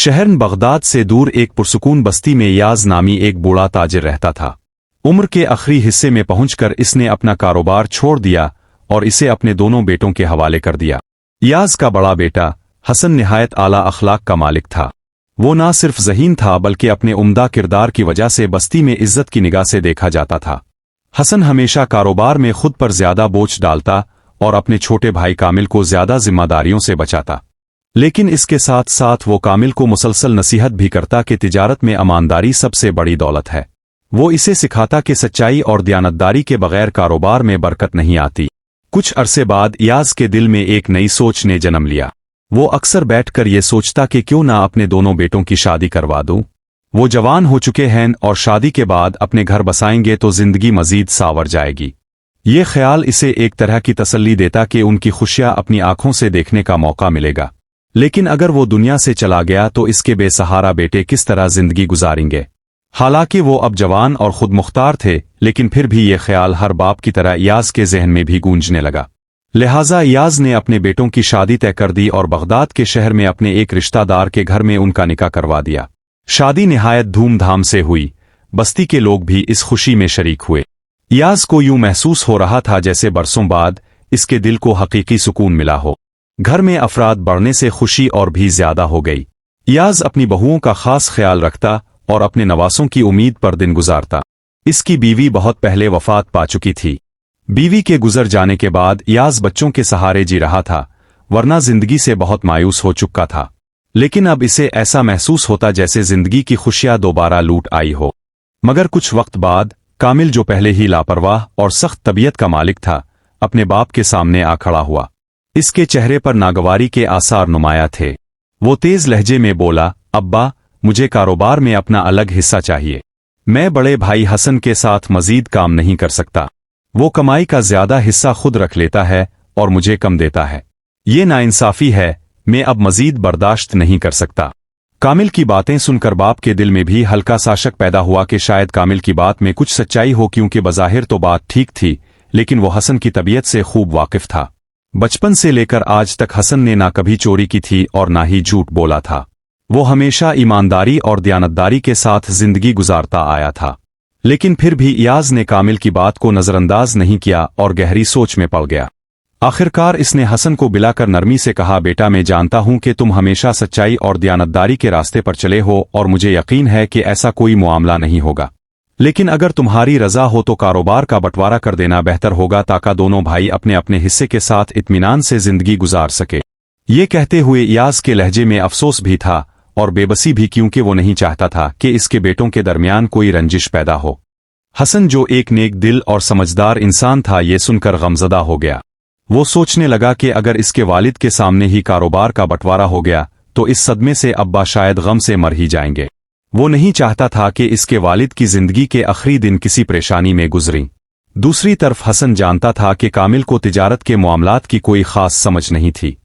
शहर बगदाद से दूर एक पुरसुकून बस्ती में याज नामी एक बूढ़ा ताजिर रहता था। उम्र के आखिरी हिस्से में पहुंचकर इसने अपना कारोबार छोड़ दिया और इसे अपने दोनों बेटों के हवाले कर दिया। याज का बड़ा बेटा हसन निहायत आला अखलाक का मालिक था। वो ना सिर्फ ज़हीन था बल्कि अपने उम्दा किरदार की वजह से बस्ती में इज्जत की निगाह से देखा जाता था। हसन हमेशा कारोबार में खुद पर ज्यादा बोझ डालता और अपने छोटे भाई कामिल को ज्यादा जिम्मेदारियों से बचाता, लेकिन इसके साथ साथ वो कामिल को मुसलसल नसीहत भी करता कि तिजारत में ईमानदारी सबसे बड़ी दौलत है। वो इसे सिखाता कि सच्चाई और दयानतदारी के बगैर कारोबार में बरकत नहीं आती। कुछ अरसे बाद याज के दिल में एक नई सोच ने जन्म लिया। वो अक्सर बैठकर ये सोचता कि क्यों ना अपने दोनों बेटों की शादी करवा दूं। वो जवान हो चुके हैं और शादी के बाद अपने घर बसाएंगे तो जिंदगी मजीद सावर जाएगी। ये ख्याल इसे एक तरह की तसल्ली देता कि उनकी खुशियां अपनी आंखों से देखने का मौका मिलेगा। लेकिन अगर वो दुनिया से चला गया तो इसके बेसहारा बेटे किस तरह जिंदगी गुजारेंगे। हालांकि वो अब जवान और खुद मुख्तार थे, लेकिन फिर भी ये ख्याल हर बाप की तरह याज के जहन में भी गूंजने लगा। लिहाजा याज ने अपने बेटों की शादी तय कर दी और बगदाद के शहर में अपने एक रिश्तेदार के घर में उनका निकाह करवा दिया। शादी निहायत धूमधाम से हुई। बस्ती के लोग भी इस खुशी में शरीक हुए। याज को यूं महसूस हो रहा था जैसे बरसों बाद इसके दिल को हकीकी सुकून मिला हो। घर में अफराद बढ़ने से खुशी और भी ज्यादा हो गई। याज अपनी बहुओं का खास ख्याल रखता और अपने नवासों की उम्मीद पर दिन गुजारता। इसकी बीवी बहुत पहले वफात पा चुकी थी। बीवी के गुजर जाने के बाद याज बच्चों के सहारे जी रहा था, वरना जिंदगी से बहुत मायूस हो चुका था। लेकिन अब इसे ऐसा महसूस होता जैसे जिंदगी की खुशियां दोबारा लूट आई हो। मगर कुछ वक्त बाद कामिल, जो पहले ही लापरवाह और सख्त तबीयत का मालिक था, अपने बाप के सामने आ खड़ा हुआ। इसके चेहरे पर नागवारी के आसार नुमाया थे। वो तेज लहजे में बोला, अब्बा, मुझे कारोबार में अपना अलग हिस्सा चाहिए। मैं बड़े भाई हसन के साथ मजीद काम नहीं कर सकता। वो कमाई का ज्यादा हिस्सा खुद रख लेता है और मुझे कम देता है। ये नाइंसाफी है। मैं अब मजीद बर्दाश्त नहीं कर सकता। कामिल की बातें सुनकर बाप के दिल में भी हल्का सा शक पैदा हुआ कि शायद कामिल की बात में कुछ सच्चाई हो, क्योंकि बज़ाहिर तो बात ठीक थी, लेकिन वो हसन की तबीयत से खूब वाकिफ था। बचपन से लेकर आज तक हसन ने ना कभी चोरी की थी और ना ही झूठ बोला था। वो हमेशा ईमानदारी और दयानतदारी के साथ जिंदगी गुजारता आया था। लेकिन फिर भी याज ने कामिल की बात को नजरअंदाज नहीं किया और गहरी सोच में पड़ गया। आखिरकार इसने हसन को बिलाकर नरमी से कहा, बेटा, मैं जानता हूं कि तुम हमेशा सच्चाई और दयानतदारी के रास्ते पर चले हो और मुझे यकीन है कि ऐसा कोई मामला नहीं होगा। लेकिन अगर तुम्हारी रजा हो तो कारोबार का बंटवारा कर देना बेहतर होगा, ताकि दोनों भाई अपने अपने हिस्से के साथ इत्मीनान से जिंदगी गुजार सके। ये कहते हुए याज के लहजे में अफसोस भी था और बेबसी भी, क्योंकि वो नहीं चाहता था कि इसके बेटों के दरमियान कोई रंजिश पैदा हो। हसन, जो एक नेक दिल और समझदार इंसान था, ये सुनकर गमज़दा हो गया। वो सोचने लगा कि अगर इसके वालिद के सामने ही कारोबार का बंटवारा हो गया तो इस सदमे से अब्बा शायद गम से मर ही जाएंगे। वो नहीं चाहता था कि इसके वालिद की जिंदगी के आखिरी दिन किसी परेशानी में गुजरें। दूसरी तरफ हसन जानता था कि कामिल को तिजारत के मामलात की कोई खास समझ नहीं थी।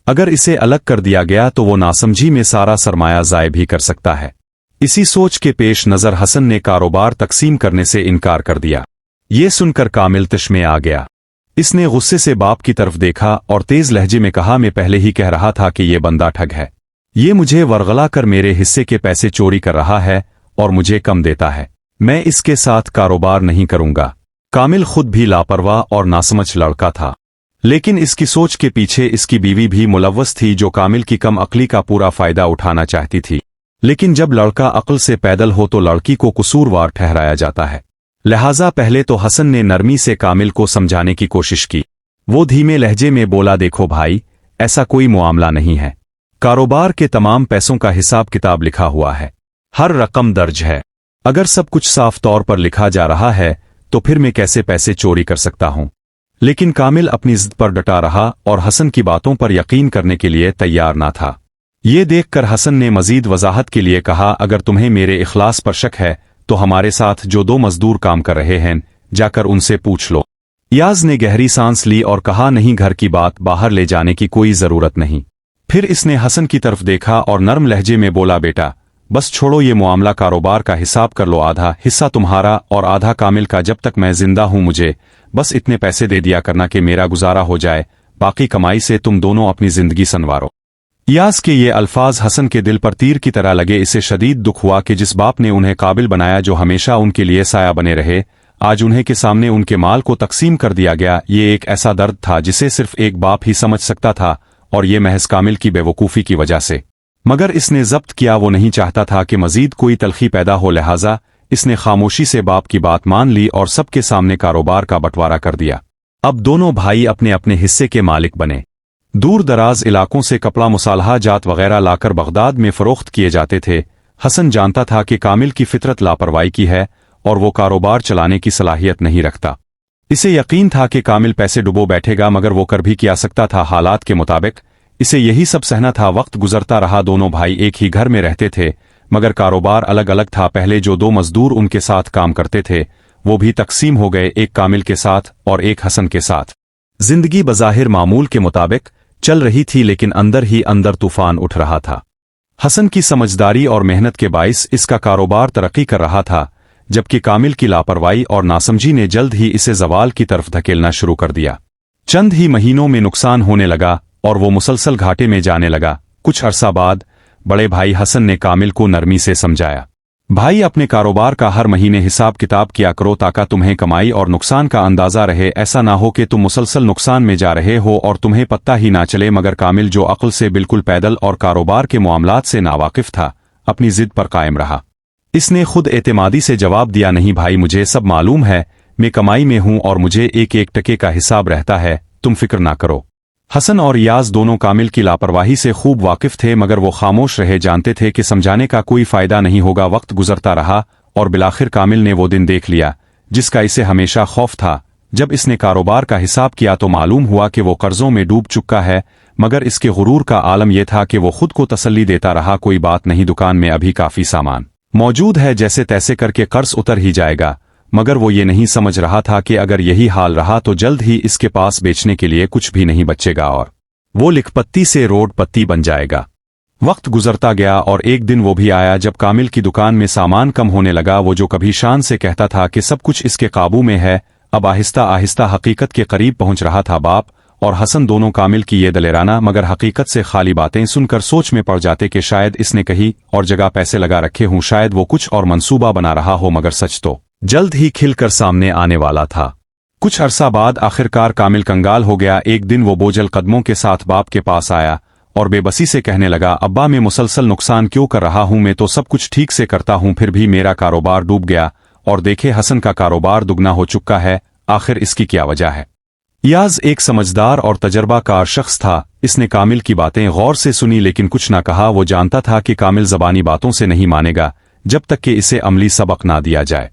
अगर इसे अलग कर दिया गया तो वो नासमझी में सारा सरमाया ज़ाय भी कर सकता है। इसी सोच के पेश नज़र हसन ने कारोबार तकसीम करने से इनकार कर दिया। ये सुनकर कामिल तश में आ गया। इसने गुस्से से बाप की तरफ देखा और तेज लहजे में कहा, मैं पहले ही कह रहा था कि ये बंदा ठग है। ये मुझे वरगला कर मेरे हिस्से के पैसे चोरी कर रहा है और मुझे कम देता है। मैं इसके साथ कारोबार नहीं करूंगा। कामिल खुद भी लापरवाह और नासमझ लड़का था, लेकिन इसकी सोच के पीछे इसकी बीवी भी मुलव्वस थी, जो कामिल की कम अक्ली का पूरा फायदा उठाना चाहती थी। लेकिन जब लड़का अक्ल से पैदल हो तो लड़की को कसूरवार ठहराया जाता है। लिहाजा पहले तो हसन ने नरमी से कामिल को समझाने की कोशिश की। वो धीमे लहजे में बोला, देखो भाई, ऐसा कोई मामला नहीं है। कारोबार के तमाम पैसों का हिसाब किताब लिखा हुआ है, हर रकम दर्ज है। अगर सब कुछ साफ तौर पर लिखा जा रहा है तो फिर मैं कैसे पैसे चोरी कर सकता हूं। लेकिन कामिल अपनी जिद पर डटा रहा और हसन की बातों पर यकीन करने के लिए तैयार ना था। ये देखकर हसन ने मजीद वजाहत के लिए कहा, अगर तुम्हें मेरे इखलास पर शक है तो हमारे साथ जो 2 मजदूर काम कर रहे हैं, जाकर उनसे पूछ लो। याज ने गहरी सांस ली और कहा, नहीं, घर की बात बाहर ले जाने की कोई जरूरत नहीं। फिर इसने हसन की तरफ देखा और नरम लहजे में बोला, बेटा, बस छोड़ो ये मामला, कारोबार का हिसाब कर लो। आधा हिस्सा तुम्हारा और आधा कामिल का। जब तक मैं जिंदा हूं मुझे बस इतने पैसे दे दिया करना कि मेरा गुजारा हो जाए। बाकी कमाई से तुम दोनों अपनी जिंदगी संवारो। याज के ये अल्फाज हसन के दिल पर तीर की तरह लगे। इसे शदीद दुख हुआ कि जिस बाप ने उन्हें काबिल बनाया, जो हमेशा उनके लिए साया बने रहे, आज उन्हें के सामने उनके माल को तकसीम कर दिया गया। ये एक ऐसा दर्द था जिसे सिर्फ एक बाप ही समझ सकता था, और ये महज कामिल की बेवकूफ़ी की वजह से। मगर इसने जब्त किया। वो नहीं चाहता था कि मजीद कोई तलखी पैदा हो, लिहाजा इसने खामोशी से बाप की बात मान ली और सबके सामने कारोबार का बंटवारा कर दिया। अब दोनों भाई अपने अपने हिस्से के मालिक बने। दूर दराज इलाकों से कपड़ा, मुसालहा जात वगैरह लाकर बगदाद में फरोख्त किए जाते थे। हसन जानता था कि कामिल की फितरत लापरवाही की है और वो कारोबार चलाने की सलाहियत नहीं रखता। इसे यकीन था कि कामिल पैसे डुबो बैठेगा, मगर वो कर भी क्या सकता था हालात के मुताबिक। इसे यही सब सहना था। वक्त गुजरता रहा। दोनों भाई एक ही घर में रहते थे, मगर कारोबार अलग अलग था। पहले जो 2 मजदूर उनके साथ काम करते थे वो भी तकसीम हो गए, एक कामिल के साथ और एक हसन के साथ। जिंदगी बज़ाहिर मामूल के मुताबिक चल रही थी, लेकिन अंदर ही अंदर तूफान उठ रहा था। हसन की समझदारी और मेहनत के बाइस इसका कारोबार तरक्की कर रहा था, जबकि कामिल की लापरवाही और नासमझी ने जल्द ही इसे ज़वाल की तरफ धकेलना शुरू कर दिया। चंद ही महीनों में नुकसान होने लगा और वो मुसलसल घाटे में जाने लगा। कुछ अरसा बाद बड़े भाई हसन ने कामिल को नरमी से समझाया, भाई अपने कारोबार का हर महीने हिसाब किताब किया करो, ताकि तुम्हें कमाई और नुकसान का अंदाजा रहे। ऐसा ना हो कि तुम मुसलसल नुकसान में जा रहे हो और तुम्हें पता ही ना चले। मगर कामिल, जो अक्ल से बिल्कुल पैदल और कारोबार के मामलात से नावाकिफ था, अपनी जिद पर कायम रहा। इसने खुद एतमादी से जवाब दिया, नहीं भाई, मुझे सब मालूम है, मैं कमाई में हूं और मुझे एक एक टके का हिसाब रहता है, तुम फिक्र ना करो। हसन और याज दोनों कामिल की लापरवाही से खूब वाकिफ थे, मगर वो खामोश रहे। जानते थे कि समझाने का कोई फायदा नहीं होगा। वक्त गुजरता रहा और बिलाखिर कामिल ने वो दिन देख लिया जिसका इसे हमेशा खौफ था। जब इसने कारोबार का हिसाब किया तो मालूम हुआ कि वो कर्जों में डूब चुका है, मगर इसके गुरूर का आलम यह था कि वो खुद को तसल्ली देता रहा, कोई बात नहीं, दुकान में अभी काफी सामान मौजूद है, जैसे तैसे करके कर्ज उतर ही जाएगा। मगर वो ये नहीं समझ रहा था कि अगर यही हाल रहा तो जल्द ही इसके पास बेचने के लिए कुछ भी नहीं बचेगा और वो लिखपत्ती से रोड पत्ती बन जाएगा। वक्त गुजरता गया और एक दिन वो भी आया जब कामिल की दुकान में सामान कम होने लगा। वो जो कभी शान से कहता था कि सब कुछ इसके काबू में है, अब आहिस्ता आहिस्ता हकीकत के करीब पहुंच रहा था। बाप और हसन दोनों कामिल की ये दलेराना मगर हकीकत से खाली बातें सुनकर सोच में पड़ जाते कि शायद इसने कहीं और जगह पैसे लगा रखे हों, शायद वो कुछ और मंसूबा बना रहा हो, मगर सच तो जल्द ही खिलकर सामने आने वाला था। कुछ अरसा बाद आखिरकार कामिल कंगाल हो गया। एक दिन वो बोझल कदमों के साथ बाप के पास आया और बेबसी से कहने लगा, अब्बा, मैं मुसलसल नुकसान क्यों कर रहा हूं? मैं तो सब कुछ ठीक से करता हूं, फिर भी मेरा कारोबार डूब गया। और देखे, हसन का कारोबार दुगना हो चुका है। आखिर इसकी क्या वजह है? याज एक समझदार और तजर्बाकार शख्स था। इसने कामिल की बातें गौर से सुनी लेकिन कुछ ना कहा। वो जानता था कि कामिल ज़बानी बातों से नहीं मानेगा जब तक कि इसे अमली सबक ना दिया जाए।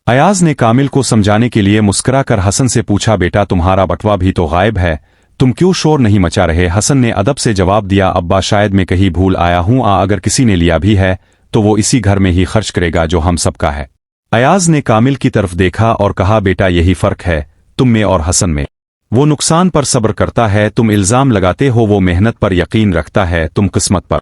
अयाज ने कामिल को समझाने के लिए मुस्कुरा कर हसन से पूछा, बेटा, तुम्हारा बटवा भी तो गायब है, तुम क्यों शोर नहीं मचा रहे? हसन ने अदब से जवाब दिया, अब्बा, शायद मैं कहीं भूल आया हूं, अगर किसी ने लिया भी है तो वो इसी घर में ही खर्च करेगा जो हम सबका है। अयाज ने कामिल की तरफ देखा और कहा, बेटा, यही फर्क है तुम में और हसन में। वो नुकसान पर सब्र करता है, तुम इल्जाम लगाते हो, वो मेहनत पर यकीन रखता है, तुम किस्मत पर।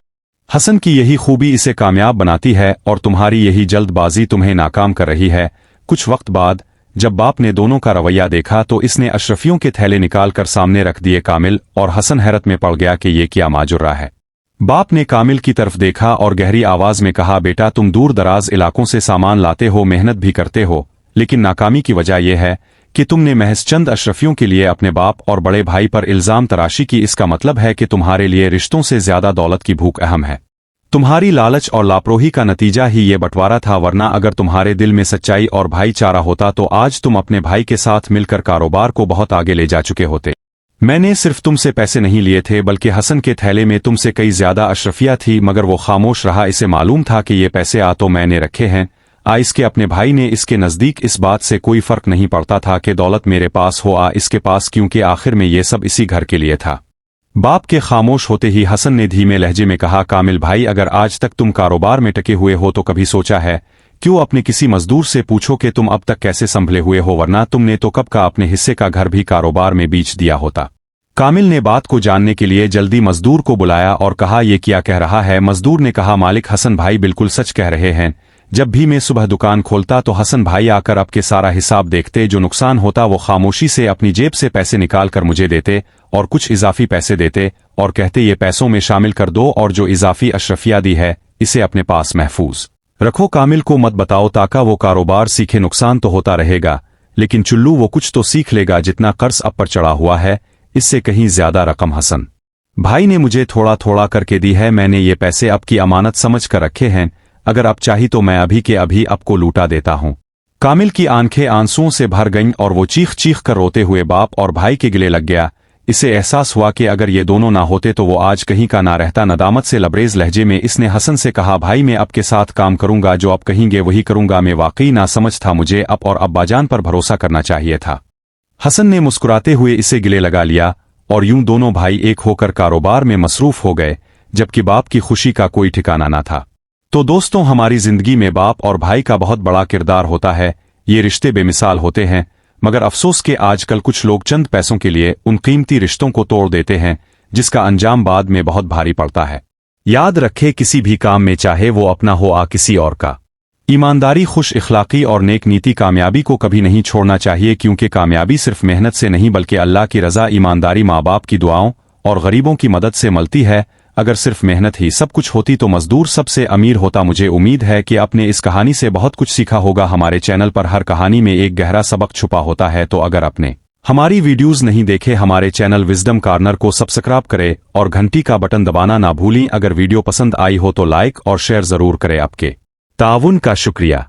हसन की यही खूबी इसे कामयाब बनाती है और तुम्हारी यही जल्दबाजी तुम्हें नाकाम कर रही है। कुछ वक्त बाद जब बाप ने दोनों का रवैया देखा तो इसने अशरफियों के थैले निकाल कर सामने रख दिए। कामिल और हसन हैरत में पड़ गया कि ये क्या माजुर्रा है। बाप ने कामिल की तरफ देखा और गहरी आवाज में कहा, बेटा, तुम दूर दराज इलाकों से सामान लाते हो, मेहनत भी करते हो, लेकिन नाकामी की वजह यह है कि तुमने महज चंद अशरफियों के लिए अपने बाप और बड़े भाई पर इल्जाम तराशी की। इसका मतलब है कि तुम्हारे लिए रिश्तों से ज्यादा दौलत की भूख अहम है। तुम्हारी लालच और लापरवाही का नतीजा ही ये बंटवारा था, वरना अगर तुम्हारे दिल में सच्चाई और भाईचारा होता तो आज तुम अपने भाई के साथ मिलकर कारोबार को बहुत आगे ले जा चुके होते। मैंने सिर्फ तुमसे पैसे नहीं लिए थे, बल्कि हसन के थैले में तुमसे कई ज्यादा अशरफिया थी, मगर वो खामोश रहा। इसे मालूम था कि ये पैसे तो मैंने रखे हैं, इसके अपने भाई ने। इसके नजदीक इस बात से कोई फर्क नहीं पड़ता था कि दौलत मेरे पास हो इसके पास, क्योंकि आखिर में ये सब इसी घर के लिए था। बाप के खामोश होते ही हसन ने धीमे लहजे में कहा, कामिल भाई, अगर आज तक तुम कारोबार में टके हुए हो तो कभी सोचा है, क्यों अपने किसी मजदूर से पूछो कि तुम अब तक कैसे संभले हुए हो, वरना तुमने तो कब का अपने हिस्से का घर भी कारोबार में बेच दिया होता। कामिल ने बात को जानने के लिए जल्दी मजदूर को बुलाया और कहा, यह क्या कह रहा है? मजदूर ने कहा, मालिक, हसन भाई बिल्कुल सच कह रहे हैं, जब भी मैं सुबह दुकान खोलता तो हसन भाई आकर अब के सारा हिसाब देखते, जो नुकसान होता वो खामोशी से अपनी जेब से पैसे निकाल कर मुझे देते और कुछ इजाफी पैसे देते और कहते ये पैसों में शामिल कर दो और जो इजाफी अशरफिया दी है इसे अपने पास महफूज रखो, कामिल को मत बताओ ताकि वो कारोबार सीखे, नुकसान तो होता रहेगा लेकिन चुल्लू वो कुछ तो सीख लेगा, जितना कर्ज अब पर चढ़ा हुआ है इससे कहीं ज्यादा रकम हसन भाई ने मुझे थोड़ा थोड़ा करके दी है, मैंने ये पैसे अब की अमानत समझ कर रखे हैं, अगर अब चाही तो मैं अभी के अभी आपको लूटा देता हूं। कामिल की आंखें आंसुओं से भर गईं और वो चीख चीख कर रोते हुए बाप और भाई के गले लग गया। इसे एहसास हुआ कि अगर ये दोनों ना होते तो वो आज कहीं का ना रहता। नदामत से लबरेज लहजे में इसने हसन से कहा, भाई मैं आपके साथ काम करूंगा, जो आप कहेंगे वही करूंगा। मैं वाकई ना समझ था, मुझे अब और अब्बाजान पर भरोसा करना चाहिए था। हसन ने मुस्कुराते हुए इसे गिले लगा लिया और यूं दोनों भाई एक होकर कारोबार में मसरूफ हो गए, जबकि बाप की खुशी का कोई ठिकाना ना था। तो दोस्तों, हमारी जिंदगी में बाप और भाई का बहुत बड़ा किरदार होता है। ये रिश्ते बेमिसाल होते हैं, मगर अफसोस के आजकल कुछ लोग चंद पैसों के लिए उन कीमती रिश्तों को तोड़ देते हैं, जिसका अंजाम बाद में बहुत भारी पड़ता है। याद रखे, किसी भी काम में चाहे वो अपना हो या किसी और का, ईमानदारी, खुश इखलाकी और नेक नीति कामयाबी को कभी नहीं छोड़ना चाहिए, क्योंकि कामयाबी सिर्फ मेहनत से नहीं बल्कि अल्लाह की रजा, ईमानदारी, माँ बाप की दुआओं और गरीबों की मदद से मिलती है। अगर सिर्फ मेहनत ही सब कुछ होती तो मजदूर सबसे अमीर होता। मुझे उम्मीद है कि आपने इस कहानी से बहुत कुछ सीखा होगा। हमारे चैनल पर हर कहानी में एक गहरा सबक छुपा होता है, तो अगर आपने हमारी वीडियोस नहीं देखे, हमारे चैनल विजडम कॉर्नर को सब्सक्राइब करें और घंटी का बटन दबाना ना भूलें। अगर वीडियो पसंद आई हो तो लाइक और शेयर जरूर करें। आपके ताउन का शुक्रिया।